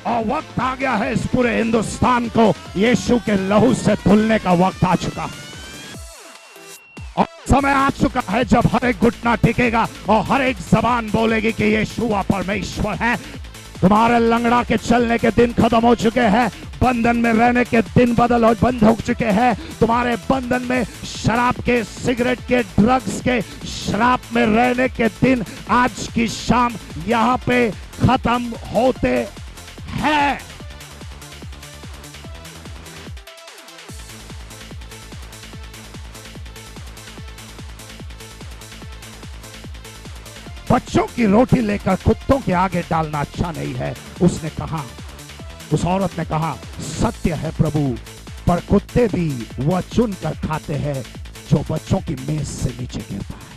और वक्त आ गया है इस पूरे हिंदुस्तान को यीशु के लहू से धुलने का वक्त आ चुका है। और समय आ चुका है जब हर एक घुटना टिकेगा और हर एक जबान बोलेगी कि यीशु परमेश्वर है। तुम्हारे लंगड़ा के चलने के दिन खत्म हो चुके हैं, बंधन में रहने के दिन बंद हो चुके हैं। तुम्हारे बंधन में शराब के, सिगरेट के, ड्रग्स के, शराब में रहने के दिन आज की शाम यहाँ पे खत्म होते हैं। बच्चों की रोटी लेकर कुत्तों के आगे डालना अच्छा नहीं है। उसने कहा, उस औरत ने कहा, सत्य है प्रभु, पर कुत्ते भी वह चुन कर खाते हैं जो बच्चों की मेज से नीचे गिरता है।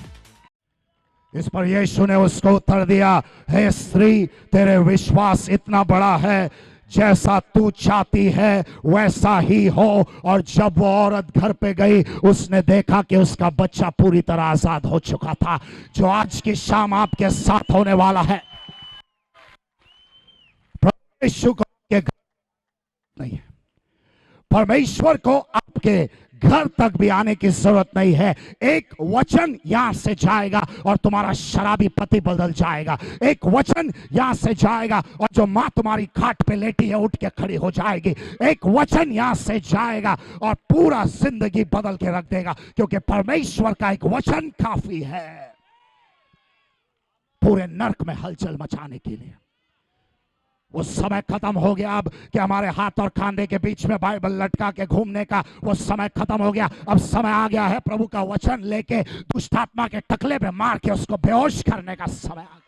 इस पर यीशु ने उसको उत्तर दिया, हे स्त्री, तेरे विश्वास इतना बड़ा है, जैसा तू चाहती है वैसा ही हो। और जब वो औरत घर पे गई, उसने देखा कि उसका बच्चा पूरी तरह आजाद हो चुका था। जो आज की शाम आपके साथ होने वाला है, परमेश्वर को आपके घर नहीं है, परमेश्वर को आपके घर तक भी आने की जरूरत नहीं है। एक वचन यहां से जाएगा और तुम्हारा शराबी पति बदल जाएगा। एक वचन यहां से जाएगा और जो मां तुम्हारी खाट पे लेटी है उठ के खड़ी हो जाएगी। एक वचन यहां से जाएगा और पूरा जिंदगी बदल के रख देगा, क्योंकि परमेश्वर का एक वचन काफी है पूरे नर्क में हलचल मचाने के लिए। वो समय खत्म हो गया अब कि हमारे हाथ और खांधे के बीच में बाइबल लटका के घूमने का। वो समय खत्म हो गया। अब समय आ गया है प्रभु का वचन लेके दुष्ट आत्मा के टकले पे मार के उसको बेहोश करने का समय आ गया।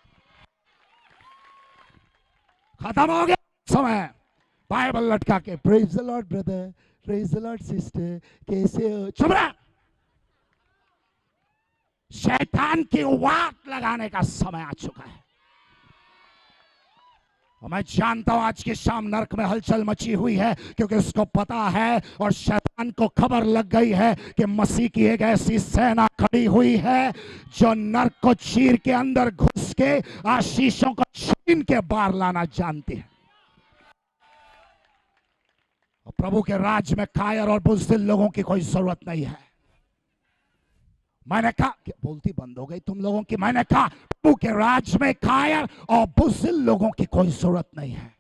खत्म हो गया समय बाइबल लटका के praise the Lord brother, praise the Lord sister, कैसे हो। चुप रह। शैतान की वाट लगाने का समय आ चुका है। मैं जानता हूं आज की शाम नरक में हलचल मची हुई है, क्योंकि उसको पता है और शैतान को खबर लग गई है कि मसीह की एक ऐसी सेना खड़ी हुई है जो नरक को चीर के अंदर घुस के आशीषों को छीन के बाहर लाना जानती है। और प्रभु के राज में कायर और बुज़दिल लोगों की कोई जरूरत नहीं है। मैंने कहा, बोलती बंद हो गई तुम लोगों की। मैंने कहा प्रभु के राज में कायर और बुज़दिल लोगों की कोई जरूरत नहीं है।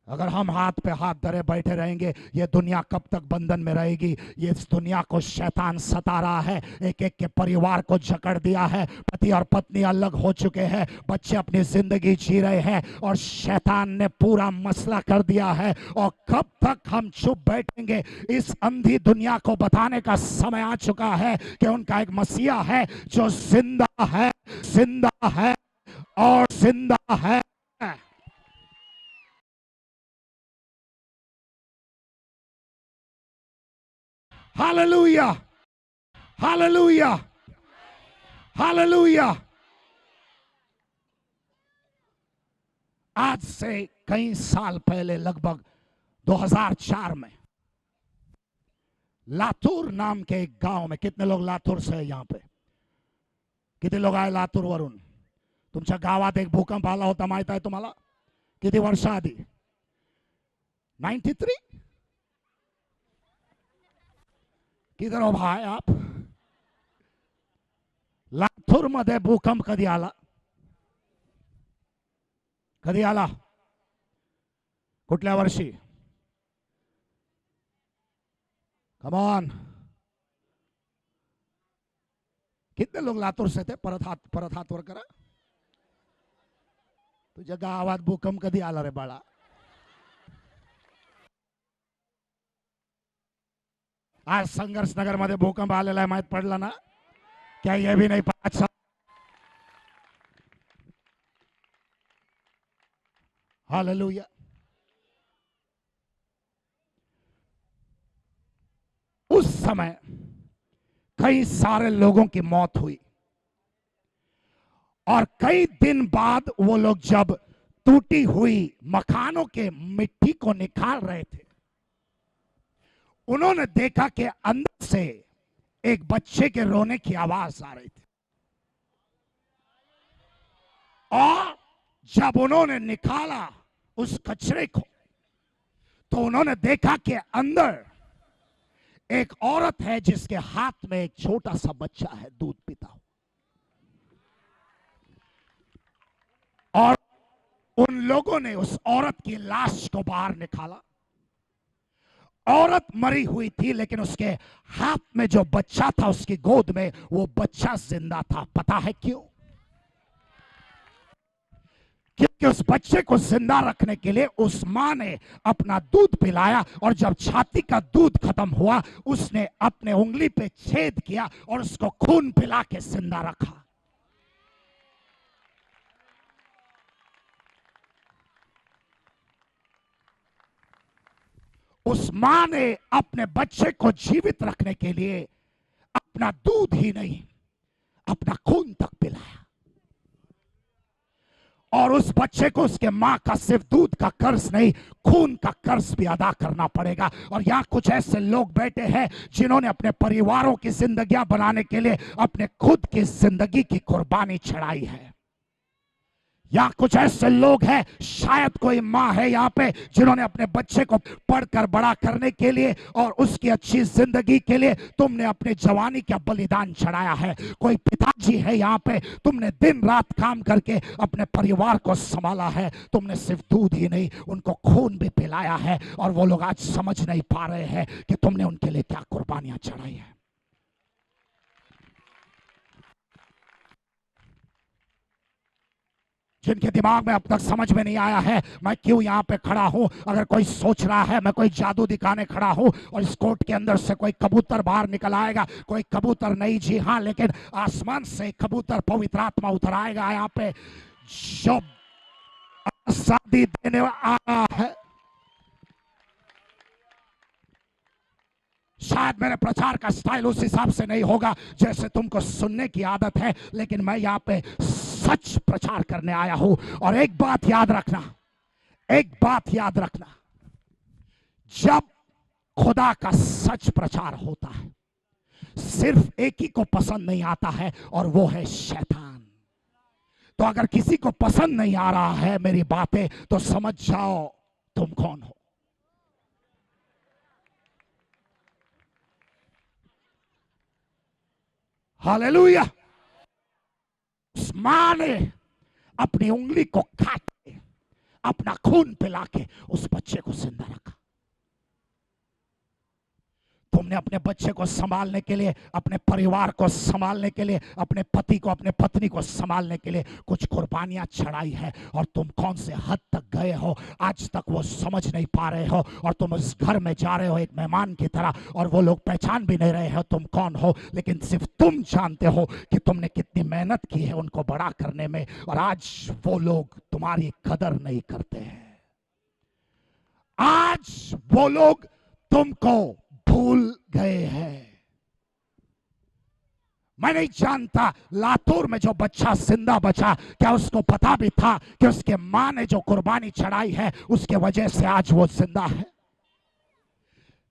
अगर हम हाथ पे हाथ धरे बैठे रहेंगे, ये दुनिया कब तक बंधन में रहेगी। ये इस दुनिया को शैतान सता रहा है। एक एक के परिवार को जकड़ दिया है। पति और पत्नी अलग हो चुके हैं, बच्चे अपनी जिंदगी जी रहे हैं और शैतान ने पूरा मसला कर दिया है। और कब तक हम चुप बैठेंगे। इस अंधी दुनिया को बताने का समय आ चुका है कि उनका एक मसीहा है जो जिंदा है, जिंदा है और जिंदा है। Hallelujah, hallelujah, hallelujah. आज से कई साल पहले, लगभग 2004 में, लातूर नाम के एक गांव में, कितने लोग लातूर से यहाँ पे, किती लोग आहे लातूर वरून? तुमच्या गावात एक भूकंप आला होता, माहित आहे तुम्हाला? किती वर्ष आधी? 93? किधर हो भाई आप? लातूर मध्ये भूकंप कधी आला? कधी आला? कुठल्या वर्षी? Come on. कितने लोग लातूर से थे? परत हात वर करा। तुझ्या गावात भूकंप कधी आला रे बाळा? आज संघर्ष नगर मध्ये भूकंप आलेला है, माहित पडला ना? क्या ये भी नहीं पता? हालेलुया। उस समय कई सारे लोगों की मौत हुई और कई दिन बाद वो लोग जब टूटी हुई मकानों के मिट्टी को निकाल रहे थे, उन्होंने देखा कि अंदर से एक बच्चे के रोने की आवाज आ रही थी। और जब उन्होंने निकाला उस कचरे को, तो उन्होंने देखा कि अंदर एक औरत है जिसके हाथ में एक छोटा सा बच्चा है दूध पीता हुआ। और उन लोगों ने उस औरत की लाश को बाहर निकाला। औरत मरी हुई थी, लेकिन उसके हाथ में जो बच्चा था, उसकी गोद में, वो बच्चा जिंदा था। पता है क्यों? क्योंकि उस बच्चे को जिंदा रखने के लिए उस मां ने अपना दूध पिलाया, और जब छाती का दूध खत्म हुआ, उसने अपने उंगली पे छेद किया और उसको खून पिला के जिंदा रखा। उस मां ने अपने बच्चे को जीवित रखने के लिए अपना दूध ही नहीं, अपना खून तक पिलाया। और उस बच्चे को उसके मां का सिर्फ दूध का कर्ज नहीं, खून का कर्ज भी अदा करना पड़ेगा। और यहां कुछ ऐसे लोग बैठे हैं जिन्होंने अपने परिवारों की जिंदगियां बनाने के लिए अपने खुद की जिंदगी की कुर्बानी चढ़ाई है। यहाँ कुछ ऐसे लोग हैं, शायद कोई माँ है यहाँ पे, जिन्होंने अपने बच्चे को पढ़कर बड़ा करने के लिए और उसकी अच्छी जिंदगी के लिए तुमने अपने जवानी का बलिदान चढ़ाया है। कोई पिताजी है यहाँ पे, तुमने दिन रात काम करके अपने परिवार को संभाला है। तुमने सिर्फ दूध ही नहीं, उनको खून भी पिलाया है। और वो लोग आज समझ नहीं पा रहे हैं कि तुमने उनके लिए क्या कुर्बानियां चढ़ाई है। जिनके दिमाग में अब तक समझ में नहीं आया है मैं क्यों यहाँ पे खड़ा हूँ। अगर कोई सोच रहा है मैं कोई जादू दिखाने खड़ा हूँ और इस कोर्ट के अंदर से कोई कबूतर बाहर निकल आएगा, कोई कबूतर नहीं, जी हाँ, लेकिन आसमान से कबूतर पवित्र आत्मा उतर आएगा यहाँ पे, जो आजादी देने आया है। शायद मेरे प्रचार का स्टाइल उस हिसाब से नहीं होगा जैसे तुमको सुनने की आदत है, लेकिन मैं यहाँ पे सच प्रचार करने आया हूं। और एक बात याद रखना, एक बात याद रखना, जब खुदा का सच प्रचार होता है सिर्फ एक ही को पसंद नहीं आता है, और वो है शैतान। तो अगर किसी को पसंद नहीं आ रहा है मेरी बातें, तो समझ जाओ तुम कौन हो। हालेलुया। उस मां ने अपनी उंगली को काट के, अपना खून पिला के उस बच्चे को जिंदा रखा। तुमने अपने बच्चे को संभालने के लिए, अपने परिवार को संभालने के लिए, अपने पति को, अपने पत्नी को संभालने के लिए कुछ कुर्बानियां चढ़ाई है। और तुम कौन से हद तक गए हो आज तक वो समझ नहीं पा रहे हो। और तुम उस घर में जा रहे हो एक मेहमान की तरह, और वो लोग पहचान भी नहीं रहे हो तुम कौन हो, लेकिन सिर्फ तुम जानते हो कि तुमने कितनी मेहनत की है उनको बड़ा करने में। और आज वो लोग तुम्हारी कदर नहीं करते हैं। आज वो लोग तुमको भूल गए हैं। मैं नहीं जानता लातूर में जो बच्चा जिंदा बचा, क्या उसको पता भी था कि उसके मां ने जो कुर्बानी चढ़ाई है उसके वजह से आज वो जिंदा है।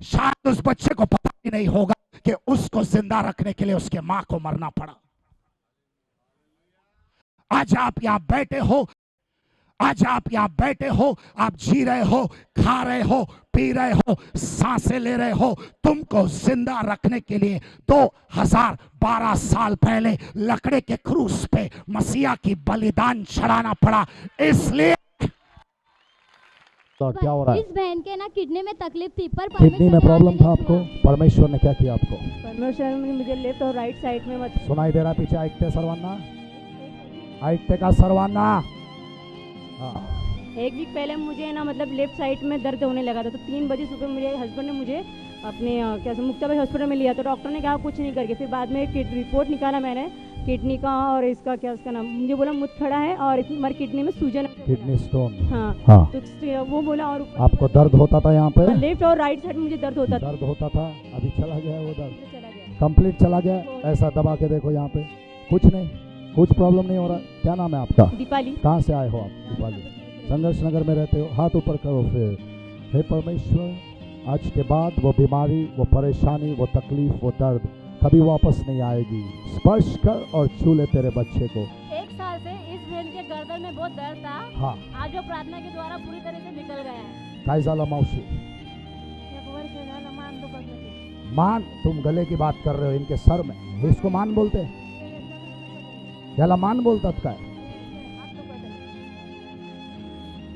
शायद उस बच्चे को पता ही नहीं होगा कि उसको जिंदा रखने के लिए उसके मां को मरना पड़ा। आज आप यहां बैठे हो, आज आप यहां बैठे हो, आप जी रहे हो, खा रहे हो, पी रहे हो, सांसें ले रहे हो। तुमको जिंदा रखने के लिए 2012 साल पहले लकड़े के क्रूस पे मसीहा की बलिदान चढ़ाना पड़ा। इसलिए तो क्या हो रहा है? इस बहन के ना किडनी में तकलीफ थी, पर किडनी में प्रॉब्लम था आपको, परमेश्वर ने क्या किया आपको? परमेश्वर ने मुझे लेफ्ट और राइट साइड में सुनाई दे रहा पीछे? ऐकते सर्वांना, ऐकते का सर्वांना। एक वीक पहले मुझे ना मतलब लेफ्ट साइड में दर्द होने लगा था, तो 3 बजे सुबह मेरे हस्बैंड ने मुझे अपने कैसे मुक्ताबाई हॉस्पिटल में लिया। तो डॉक्टर ने कहा कुछ नहीं करके, फिर बाद में रिपोर्ट निकाला मैंने किडनी का, और इसका क्या उसका नाम, मुझे बोला मुझ खड़ा है और हमारी किडनी में सूजन है, किडनी स्टोन। हाँ। तो वो बोला। और आपको दर्द होता था यहाँ पे? लेफ्ट और राइट साइड मुझे दर्द होता था। दर्द होता था, अभी चला गया वो दर्द? चला गया, कंप्लीट चला गया। ऐसा दबा के देखो यहाँ पे, कुछ नहीं, कुछ प्रॉब्लम नहीं हो रहा। क्या नाम है आपका? दीपाली। कहाँ से आए हो आप? दीपाली, संघर्ष नगर में रहते हो। हाथ ऊपर करो फिर। हे परमेश्वर, आज के बाद वो बीमारी, वो परेशानी, वो तकलीफ, वो दर्द कभी वापस नहीं आएगी। स्पर्श कर और छू ले तेरे बच्चे को। 1 साल से इस बहन के गर्दन में बहुत दर्द था। हाँ आज वो प्रार्थना के द्वारा पूरी तरह से निकल गया है। काय झालं मावशी? 1 वर्ष झालं मान दुखत होती। मान? तुम गले की बात कर रहे हो, इनके सर में, इसको मान बोलते हैं? याला मान बोलतात काय? हात दुखत आहे।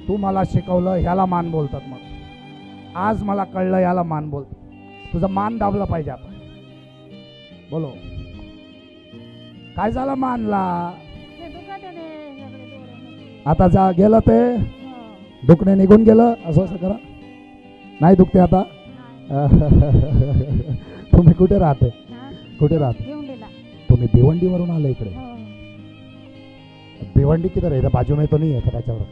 तू मला शिकवलं ह्याला मान बोलतात, मग आज मला कळलं याला मान बोलतात. तुझं मान दाबलं पाहिजे आपण. बोलो काय झालं मानला? हे दुखत आहे सगळे डोळे. आता जा गेलं ते हो. दुखणे निघून गेलं. असं असं करा. नाही दुखते आता? नाही. तुम्ही कुठे राहते? हा? कुठे राहते? भिवंडीला. तुम्ही भिवंडीवरून आले इकडे? हो. भिवंडी किधर है? इधर बाजू में तो नहीं है त्याच्यावर?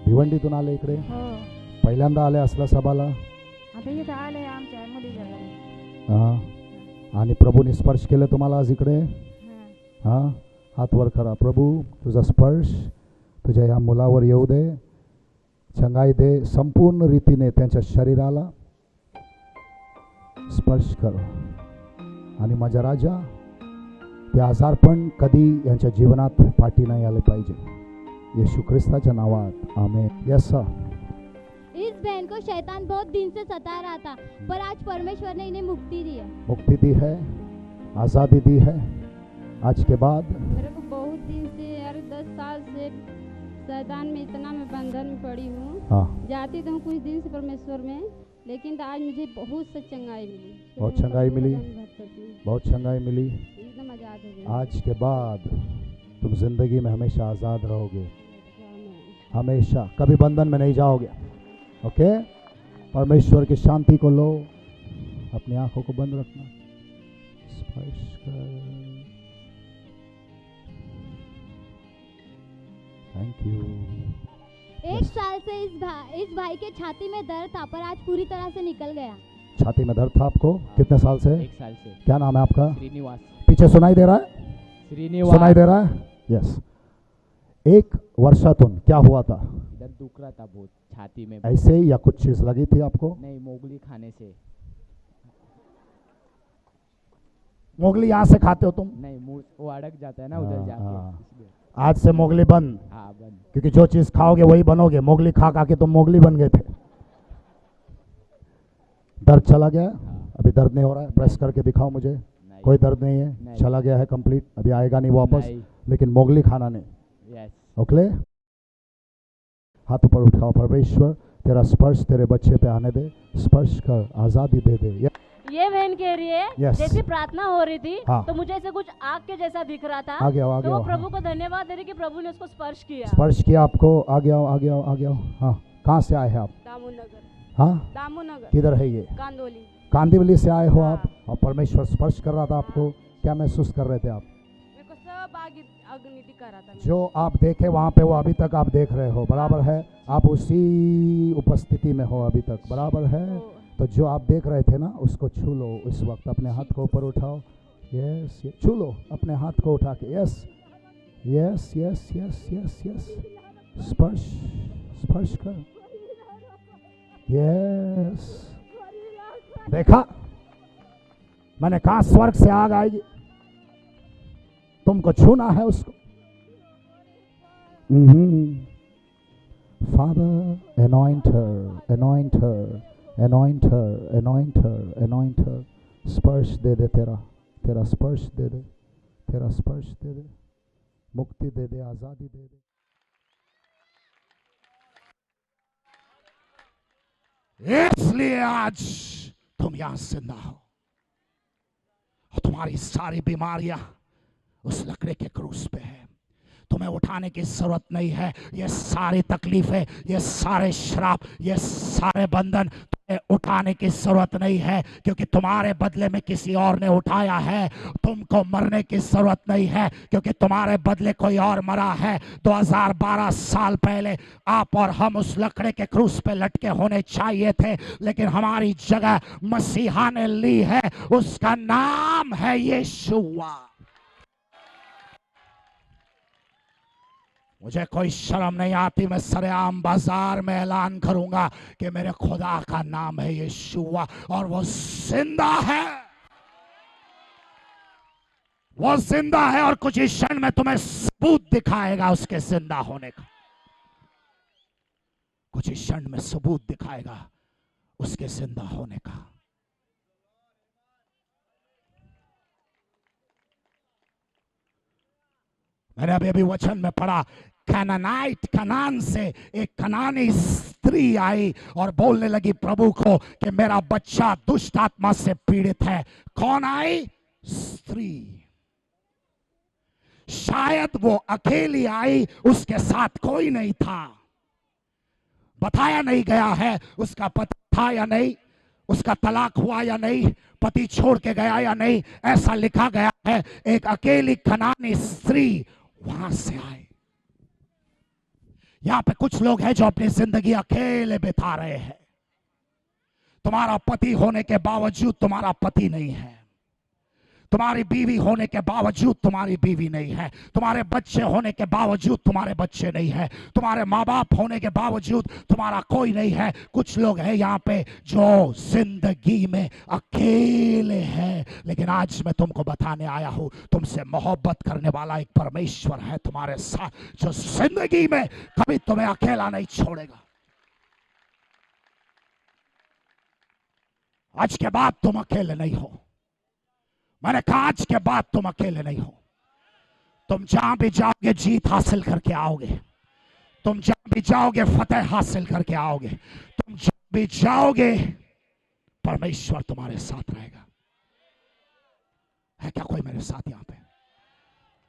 भिवंडीतून आले इकडे? हो. पहिल्यांदा आले असला सभाला? आता इथं आले आमच्या मुलीच्या घरी. हा. आणि प्रभूने स्पर्श केलं तुम्हाला आज इकडे? हा. हा. हात वर करा. प्रभू तुझा स्पर्श तुझ्या या मुलावर येऊ दे, चंगाई दे, संपूर्ण रीतीने त्यांच्या शरीराला स्पर्श कर. आणि माझ्या राजा ते आजारपण कधी यांच्या जीवनात पाठी नाही आले पाहिजे, येशू ख्रिस्ताच्या नावात आमेन. Yes sir. इस बहन को शैतान बहुत दिन से सता रहा था, पर आज परमेश्वर ने इन्हें मुक्ति दी है। मुक्ति दी है, आज़ादी दी है. आज के बाद मेरे को बहुत दिन से यार 10 साल से शैतान में इतना मैं बंधन में पड़ी हूँ। हाँ जाती तो हूँ कुछ दिन से परमेश्वर में, लेकिन तो आज मुझे बहुत सी चंगाई मिली। बहुत चंगाई मिली? बहुत चंगाई मिली. एकदम आजाद हो गई। आज के बाद तुम जिंदगी में हमेशा आज़ाद रहोगे, हमेशा, कभी बंधन में नहीं जाओगे. ओके. परमेश्वर की शांति को लो. अपनी आंखों को बंद रखना. स्पर्श कर. Thank you. 1 साल से इस भाई के छाती में दर्द था, पर आज पूरी तरह से निकल गया। छाती में दर्द था आपको? कितने साल से? 1 साल से। क्या नाम है आपका? श्रीनिवास। पीछे सुनाई दे रहा है? श्रीनिवास। सुनाई दे रहा है? यस. 1 वर्षातून क्या हुआ था? दर्द दुख रहा था बहुत छाती में। ऐसे ही या कुछ चीज लगी थी आपको? नहीं, मोगली खाने से। मोगली यहाँ से खाते हो तुम? नहीं, मुंह वो अड़क जाता है ना उधर हाँ, जाके, हाँ। इसलिए। आज से मोगली बंद. हाँ बंद। क्योंकि जो चीज खाओगे वही बनोगे. मोगली खा खा के तुम मोगली बन गए थे. दर्द चला गया? हाँ। अभी दर्द नहीं हो रहा है? प्रेस करके दिखाओ मुझे. नहीं। कोई दर्द नहीं है? नहीं। चला गया है कंप्लीट. अभी आएगा नहीं वापस. नहीं। लेकिन मोगली खाना नहीं. यस। ओके. हाथ ऊपर उठाओ. परमेश्वर तेरा स्पर्श तेरे बच्चे पे आने दे. स्पर्श कर, आजादी दे दे. ये बहन कह रही है Yes. जैसी प्रार्थना हो रही थी हाँ। तो मुझे ऐसे कुछ आग के जैसा दिख रहा था। आगे आओ, आगे तो आओ. वो प्रभु को धन्यवाद दे रही कि प्रभु ने उसको स्पर्श किया। स्पर्श किया आपको. आगे आओ, आगे आओ, आगे आओ. हाँ. कहाँ से आए हैं आप? दामोनगर। हाँ. दामोनगर। किधर है ये? कांदोली। कांदिवली से आए हो आप? हाँ। और परमेश्वर स्पर्श कर रहा था आपको. क्या महसूस कर रहे थे आप? मेरे को सब आग अग्नि दिखा रहा था। जो आप देखे वहाँ पे वो अभी तक आप देख रहे हो. बराबर है. आप उसी उपस्थिति में हो अभी तक. बराबर है. ओ, तो जो आप देख रहे थे ना उसको छू लो इस वक्त. अपने हाथ को ऊपर उठाओ. यस. छू लो अपने हाथ को उठा के. Yes yes yes yes yes yes. स्पर्श स्पर्श कर. यस. देखा मैंने कहा स्वर्ग से आग आएगी. तुमको छूना है उसको. Father anoint her, anoint her, anoint her, anoint her, anoint her. स्पर्श दे दे. तेरा तेरा स्पर्श दे दे. तेरा स्पर्श दे दे. मुक्ति दे दे. आजादी दे दे. इसलिए आज तुम यहां जिंदा हो और तुम्हारी सारी बीमारियां उस लकड़े के क्रूस पे है. तुम्हें उठाने की जरूरत नहीं है. ये सारी तकलीफें, ये सारे श्राप, ये सारे बंधन तुम्हें उठाने की जरूरत नहीं है, क्योंकि तुम्हारे बदले में किसी और ने उठाया है. तुमको मरने की जरूरत नहीं है, क्योंकि तुम्हारे बदले कोई और मरा है. 2012 साल पहले आप और हम उस लकड़े के क्रूस पे लटके होने चाहिए थे, लेकिन हमारी जगह मसीहा ने ली है. उसका नाम है यीशुआ. मुझे कोई शर्म नहीं आती. मैं सरेआम बाजार में ऐलान करूंगा कि मेरे खुदा का नाम है यीशुआ और वो जिंदा है. वो जिंदा है और कुछ इस क्षण में तुम्हें सबूत दिखाएगा उसके जिंदा होने का। कुछ इस क्षण में सबूत दिखाएगा उसके जिंदा होने का। मैंने अभी वचन में पढ़ा, कनानाइट, कनान से एक कनानी स्त्री आई और बोलने लगी प्रभु को कि मेरा बच्चा दुष्ट आत्मा से पीड़ित है। कौन आई? स्त्री। शायद वो अकेली आई, उसके साथ कोई नहीं था। बताया नहीं गया है उसका पति था या नहीं, उसका तलाक हुआ या नहीं, पति छोड़ के गया या नहीं, ऐसा लिखा गया है। एक अकेली कनानी स्त्री वहां से आई। यहां पे कुछ लोग हैं जो अपनी जिंदगी अकेले बिता रहे हैं। तुम्हारा पति होने के बावजूद तुम्हारा पति नहीं है, तुम्हारी बीवी होने के बावजूद तुम्हारी बीवी नहीं है, तुम्हारे बच्चे होने के बावजूद तुम्हारे बच्चे नहीं है, तुम्हारे माँ बाप होने के बावजूद तुम्हारा कोई नहीं है। कुछ लोग हैं यहाँ पे जो जिंदगी में अकेले हैं, लेकिन आज मैं तुमको बताने आया हूं, तुमसे मोहब्बत करने वाला एक परमेश्वर है तुम्हारे साथ, जो जिंदगी में कभी तुम्हें अकेला नहीं छोड़ेगा। आज के बाद तुम अकेले नहीं हो। मैंने कहा आज के बाद तुम अकेले नहीं हो। तुम जहां भी जाओगे जीत हासिल करके आओगे, तुम जहां भी जाओगे फतेह हासिल करके आओगे, तुम जहां भी जाओगे परमेश्वर तुम्हारे साथ रहेगा। है क्या कोई मेरे साथ यहां पे?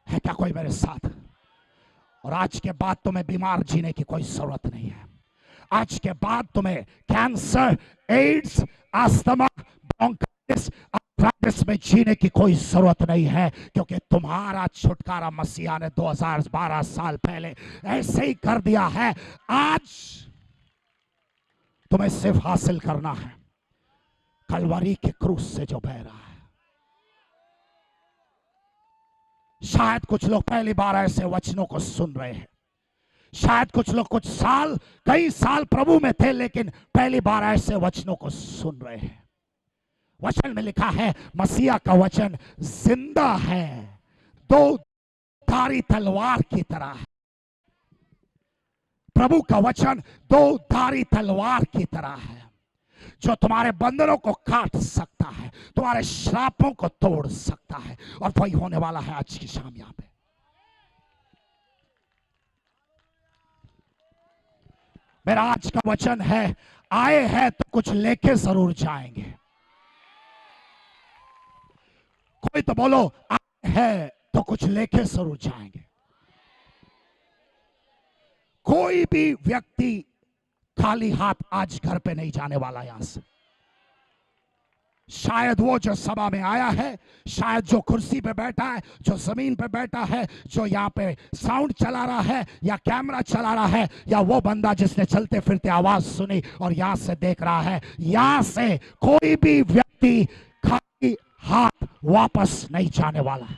है क्या कोई मेरे साथ? और आज के बाद तुम्हें बीमार जीने की कोई जरूरत नहीं है। आज के बाद तुम्हें cancer, AIDS, asthma, bronchitis, arthritis में जीने की कोई जरूरत नहीं है, क्योंकि तुम्हारा छुटकारा मसीहा ने 2012 साल पहले ऐसे ही कर दिया है। आज तुम्हें सिर्फ हासिल करना है कलवरी के क्रूस से जो बह रहा है। शायद कुछ लोग पहली बार ऐसे वचनों को सुन रहे हैं, शायद कुछ लोग कुछ साल, कई साल प्रभु में थे, लेकिन पहली बार ऐसे वचनों को सुन रहे हैं। वचन में लिखा है मसीहा का वचन जिंदा है, दो धारी तलवार की तरह है। प्रभु का वचन दो धारी तलवार की तरह है, जो तुम्हारे बंधनों को काट सकता है, तुम्हारे श्रापों को तोड़ सकता है। और वही होने वाला है आज की शाम यहां पे। मेरा आज का वचन है, आए हैं तो कुछ लेके जरूर जाएंगे। कोई तो बोलो, आए हैं तो कुछ लेके जरूर जाएंगे। कोई भी व्यक्ति खाली हाथ आज घर पे नहीं जाने वाला यहां से। शायद वो जो सभा में आया है, शायद जो कुर्सी पे बैठा है, जो जमीन पे बैठा है, जो यहाँ पे साउंड चला रहा है या कैमरा चला रहा है, या वो बंदा जिसने चलते फिरते आवाज सुनी और यहां से देख रहा है, यहां से कोई भी व्यक्ति खाली हाथ वापस नहीं जाने वाला है।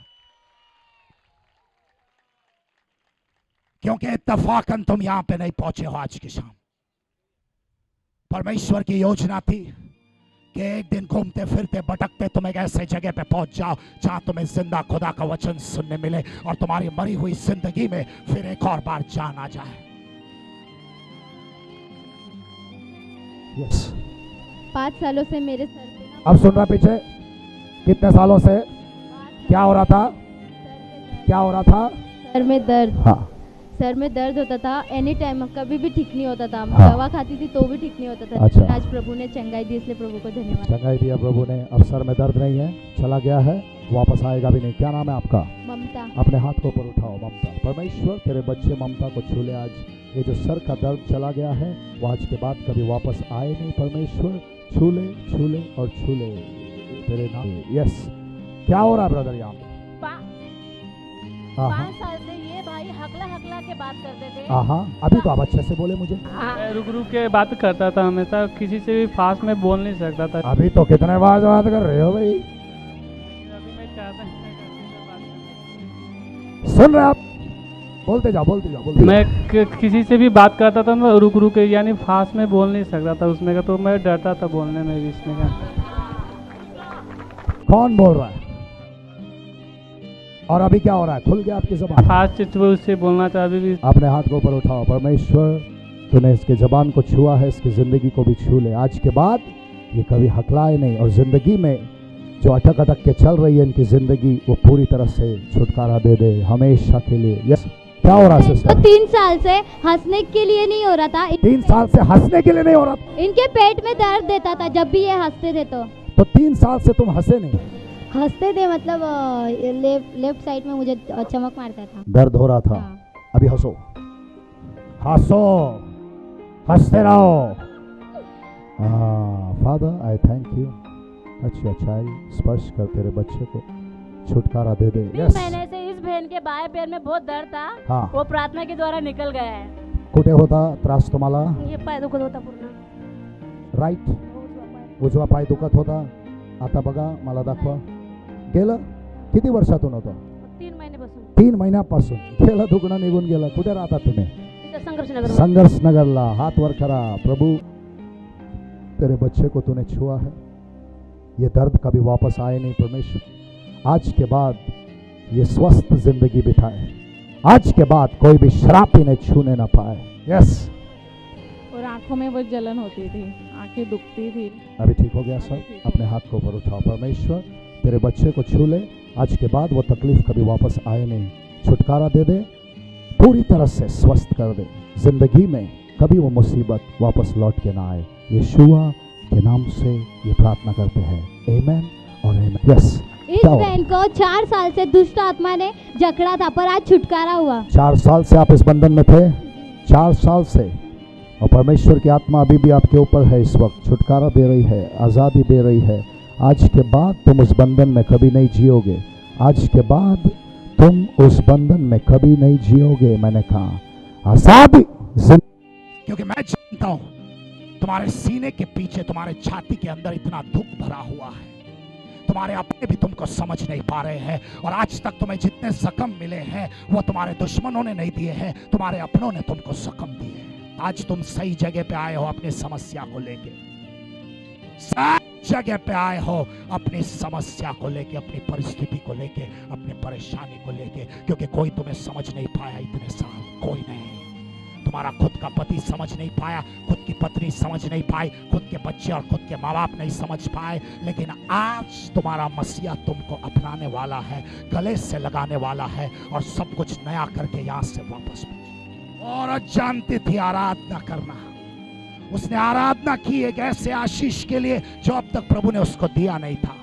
क्योंकि इत्तफाकन तुम यहां पे नहीं पहुंचे हो आज की शाम। परमेश्वर की योजना थी कि एक दिन घूमते फिरते भटकते तुम एक ऐसे जगह पे पहुंच जाओ जहां तुम्हें जिंदा खुदा का वचन सुनने मिले और तुम्हारी मरी हुई जिंदगी में फिर एक और बार जान आ जाए। यस। 5 सालों से मेरे सर पे ना अब सुन रहा पीछे, कितने सालों से क्या हो रहा था? क्या हो रहा था? सर में दर्द, हाँ, सर में दर्द होता था एनी टाइम, कभी भी ठीक नहीं होता था। हाँ। दवा खाती थी तो भी ठीक नहीं होता था। अच्छा। लेकिन आज प्रभु ने चंगाई दी, इसलिए प्रभु को धन्यवाद। चंगाई दिया प्रभु ने। अब सर में दर्द नहीं है, चला गया है, वापस आएगा भी नहीं। क्या नाम है आपका? ममता। अपने हाथ को ऊपर उठाओ। ममता, परमेश्वर तेरे बच्चे ममता को छू ले। आज ये जो सर का दर्द चला गया है वो आज के बाद कभी वापस आए नहीं। परमेश्वर छू ले, छू ले और छू ले तेरे नाम। यस। क्या हो रहा है ब्रदर यहाँ पे? 5 साल से ये भाई हकला हकला के बात करते थे। हाँ, अभी तो आप अच्छे से बोले मुझे। हाँ। रुक रुक के बात करता था हमेशा, किसी से भी फास्ट में बोल नहीं सकता था। अभी तो कितने बात कर रहे हो भाई? अभी मैं चाहता हूँ सुन रहे आप? बोलते जाओ, बोलते जाओ, बोलते मैं जाओ। किसी से भी बात करता था, मैं रुक रुक के, यानी फास्ट में बोल नहीं सकता था उसमें का, तो मैं डरता था बोलने में भी इसमें का। कौन बोल रहा है? और अभी क्या हो रहा है? खुल गया आपकी जबान? फास्ट चित्त में उससे बोलना था अभी भी। अपने हाथ को ऊपर उठाओ। परमेश्वर तूने इसके जबान को छुआ है, इसकी जिंदगी को भी छू ले। आज के बाद ये कभी हकलाए नहीं, और जिंदगी में जो अटक अटक के चल रही है इनकी जिंदगी, वो पूरी तरह से छुटकारा दे दे हमेशा के लिए। यस, क्या हो रहा है तो सिस्टर? 3 साल से हंसने के लिए नहीं हो रहा था। 3 साल से हंसने के लिए नहीं हो रहा था? इनके पेट में दर्द देता था जब भी ये हंसते थे। तो 3 साल से तुम हंसे नहीं? हंसते थे मतलब लेफ्ट साइड में मुझे चमक मारता था। दर्द हो रहा था। हाँ। अभी हंसो, हंसो, हंसते रहो। फादर आई थैंक यू, अच्छी अच्छाई स्पर्श कर तेरे बच्चे को छुटकारा दे दे। 3 महीने से इस बहन के बाएं पैर में बहुत दर्द था। हाँ। वो प्रार्थना के द्वारा निकल गया है। कुठे होता त्रास तुम्हाला? ये पाय दुखत होता पूर्ण। राईट, उजवा पाय दुखत होता। आता बघा, मला दाखवा। गेलं किती वर्षातून होतं? 3 महिन्यापासून 3 महिन्यापासून गेलं, दुखणं निघून गेलं। कुठे राहता तुम्ही? इथं संघर्ष नगर संघर्ष नगरला। हाथ वर करा। प्रभु तेरे बच्चे को तूने छुआ है, ये दर्द कभी वापस आए नहीं। परमेश्वर आज के बाद ये स्वस्थ जिंदगी बिताए। आज के बाद कोई भी शराब इन्हें छूने ना पाए। यस। और आंखों में वो जलन होती थी, आंखें दुखती थी। अभी ठीक हो गया सर? अपने हाथ को ऊपर उठाओ। परमेश्वर तेरे बच्चे को छू ले। आज के बाद वो तकलीफ कभी वापस आए नहीं। छुटकारा दे दे, पूरी तरह से स्वस्थ कर दे। जिंदगी में कभी वो मुसीबत वापस लौट के ना आए। यीशुआ के नाम से ये प्रार्थना करते हैं, आमेन और आमेन। यस। इस बहन को 4 साल से दुष्ट आत्मा ने जकड़ा था, पर आज छुटकारा हुआ। 4 साल से आप इस बंधन में थे? 4 साल से। और परमेश्वर की आत्मा अभी भी आपके ऊपर है। इस वक्त छुटकारा दे रही है, आज़ादी दे रही है। आज के बाद तुम उस बंधन में कभी नहीं जियोगे। आज के बाद तुम उस बंधन में कभी नहीं जियोगे। मैंने कहा आज़ादी। क्योंकि मैं जानता हूं तुम्हारे सीने के पीछे, तुम्हारे छाती के अंदर इतना दुख भरा हुआ है। तुम्हारे अपने भी तुमको समझ नहीं पा रहे हैं। और आज तक तुम्हें जितने जख्म मिले हैं वो तुम्हारे दुश्मनों ने नहीं दिए हैं, तुम्हारे अपनों ने तुमको जख्म दिए हैं। आज तुम सही जगह पे आए हो अपनी समस्या को लेके। सही जगह पे आए हो अपनी समस्या को लेके, अपनी परिस्थिति को लेके, अपनी परेशानी को लेके। क्योंकि कोई तुम्हें समझ नहीं पाया इतने साल, कोई नहीं। तुम्हारा खुद का पति समझ नहीं पाया, खुद की पत्नी समझ नहीं पाई, खुद के बच्चे और खुद के माँ बाप नहीं समझ पाए। लेकिन आज तुम्हारा मसीहा तुमको अपनाने वाला है, गले से लगाने वाला है और सब कुछ नया करके यहाँ से वापस भेजे। और जानती थी आराधना करना। उसने आराधना की एक ऐसे आशीष के लिए जो अब तक प्रभु ने उसको दिया नहीं था।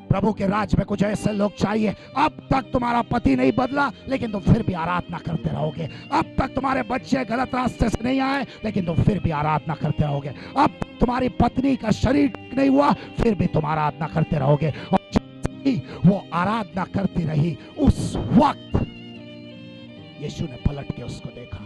प्रभु के राज में कुछ ऐसे लोग चाहिए। अब तक तुम्हारा पति नहीं बदला लेकिन तुम फिर भी आराधना करते रहोगे। अब तक तुम्हारे बच्चे गलत रास्ते से नहीं आए लेकिन तुम फिर भी आराधना करते रहोगे। अब तुम्हारी पत्नी का शरीर ठीक नहीं हुआ फिर भी तुम आराधना करते रहोगे। और जब भी वो आराधना करती रही उस वक्त यीशु ने पलट के उसको देखा।